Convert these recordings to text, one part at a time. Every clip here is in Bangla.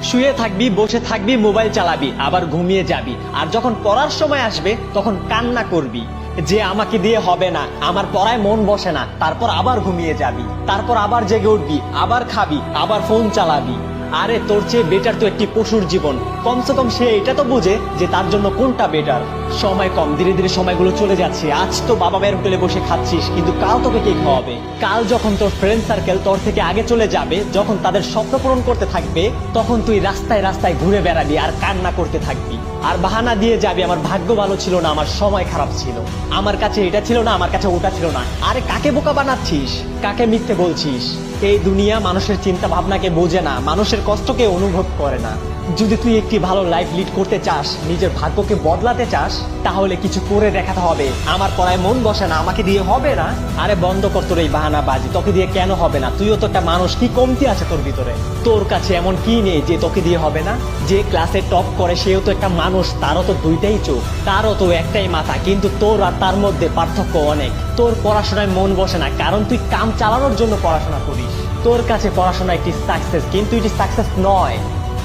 শুয়ে থাকবি, বসে থাকবি, মোবাইল চালাবি, আবার ঘুমিয়ে যাবি। আর যখন পড়ার সময় আসবে তখন কান্না করবি যে আমাকে দিয়ে হবে না, আমার পড়ায় মন বসে না। তারপর আবার ঘুমিয়ে যাবি, তারপর আবার জেগে উঠবি, আবার খাবি, আবার ফোন চালাবি। আরে তোর চেয়ে বেটার তো একটি পশুর জীবন। কমসে কম সে এটা তো বোঝে যে তার জন্য কোনটা বেটার। সময় কম, ধীরে ধীরে সময়গুলো চলে যাচ্ছে। আজ তো বাবা মায়ের হোটেলে বসে খাচ্ছিস, কিন্তু কাল তোকে কে খাওয়াবে? কাল যখন তোর ফ্রেন্ড সার্কেল তোর থেকে আগে চলে যাবে, যখন তাদের স্বপ্ন পূরণ করতে থাকবে, তখন তুই রাস্তায় রাস্তায় ঘুরে বেড়াবি আর কান্না করতে থাকবি। আর বাহানা দিয়ে যাবি আমার ভাগ্য ভালো ছিল না, আমার সময় খারাপ ছিল, আমার কাছে এটা ছিল না, আমার কাছে ওটা ছিল না। আরে কাকে বোকা বানাচ্ছিস? কাকে মিথ্যে বলছিস? এই দুনিয়া মানুষের চিন্তা ভাবনাকে বোঝে না, মানুষের কষ্টকে অনুভব করে না। যদি তুই একটি ভালো লাইফ লিড করতে চাস, নিজের ভাগ্যকে বদলাতে চাস, তাহলে কিছু করে দেখাতে হবে। আমার পড়ায় মন বসে না, আমাকে দিয়ে হবে না। আরে বন্ধ কর তোর এই বাহানা বাজি। তোকে দিয়ে কেন হবে না? তুইও তো একটা মানুষ, কি কমতি আছে তোর ভিতরে? তোর কাছে এমন কি নেই যে তোকে দিয়ে হবে না? যে ক্লাসে টপ করে সেও তো একটা মানুষ, তারও তো দুইটাই চোখ, তারও তো একটাই মাথা, কিন্তু তোর আর তার মধ্যে পার্থক্য অনেক। তোর পড়াশোনায় মন বসে না কারণ তুই কাম চালানোর জন্য পড়াশোনা করিস। তোর কাছে পড়াশোনা একটি সাকসেস, কিন্তু এটি সাকসেস নয়।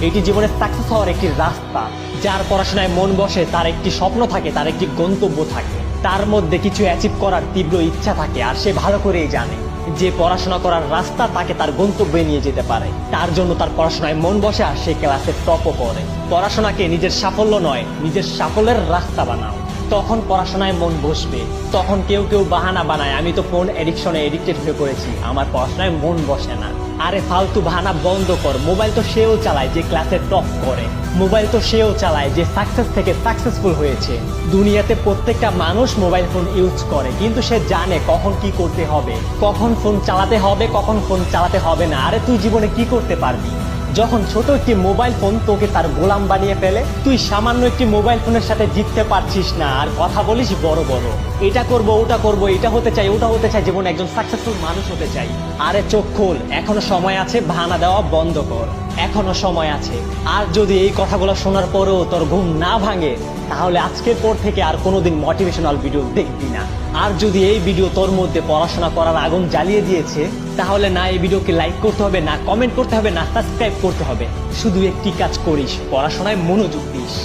এটি জীবনের সাকসেস হওয়ার একটি রাস্তা। যার পড়াশোনায় মন বসে তার একটি স্বপ্ন থাকে, তার একটি গন্তব্য থাকে, তার মধ্যে কিছু অ্যাচিভ করার তীব্র ইচ্ছা থাকে। আর সে ভালো করেই জানে যে পড়াশোনা করার রাস্তা তাকে তার গন্তব্যে নিয়ে যেতে পারে। তার জন্য তার পড়াশোনায় মন বসে আর সে ক্লাসে টপও করে। পড়াশোনাকে নিজের সাফল্য নয়, নিজের সাফল্যের রাস্তা বানাও, তখন পড়াশোনায় মন বসবে। তখন কেউ কেউ বাহানা বানায়, আমি তো ফোন এডিকশনে এডিক্টেড হয়ে পড়েছি, আমার পড়াশোনায় মন বসে না। আরে ফালতু বাহানা বন্ধ কর। মোবাইল তো সেও চালায় যে ক্লাসে টপ করে, মোবাইল তো সেও চালায় যে সাকসেস থেকে সাকসেসফুল হয়েছে। দুনিয়াতে প্রত্যেকটা মানুষ মোবাইল ফোন ইউজ করে, কিন্তু সে জানে কখন কি করতে হবে, কখন ফোন চালাতে হবে, কখন ফোন চালাতে হবে না। আরে তুই জীবনে কি করতে পারবি যখন ছোট একটি মোবাইল ফোন তোকে তার গোলাম বানিয়ে ফেলে? তুই সামান্য একটি মোবাইল ফোনের সাথে জিততে পারছিস না, আর কথা বলিস বড় বড়, এটা করব, ওটা করব, এটা হতে চাই, ওটা হতে চাই, জীবনে একজন সাকসেসফুল মানুষ হতে চাই। আরে চোখ খোল, এখনো সময় আছে, বাহানা দেওয়া বন্ধ কর, এখনো সময় আছে। আর যদি এই কথাগুলো শোনার পরেও তোর ঘুম না ভাঙে, তাহলে আজকের পর থেকে আর কোনোদিন মোটিভেশনাল ভিডিও দেখবি না। আর যদি এই ভিডিও তোর মধ্যে পড়াশোনা করার আগুন জ্বালিয়ে দিয়েছে, তাহলে না এই ভিডিওকে লাইক করতে হবে, না কমেন্ট করতে হবে, না সাবস্ক্রাইব করতে হবে। শুধু একটি কাজ করিস, পড়াশোনায় মনোযোগ দিস।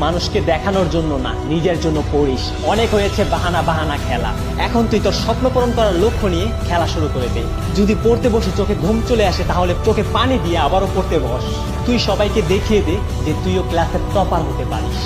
মানুষকে দেখানোর জন্য না, নিজের জন্য পড়িস। অনেক হয়েছে বাহানা বাহানা খেলা। এখন তুই তোর স্বপ্ন পূরণ করার লক্ষ্য নিয়ে খেলা শুরু করে দে। যদি পড়তে বসে চোখে ঘুম চলে আসে, তাহলে চোখে পানি দিয়ে আবারও পড়তে বস। তুই সবাইকে দেখিয়ে দে যে তুইও ক্লাসের টপার হতে পারিস।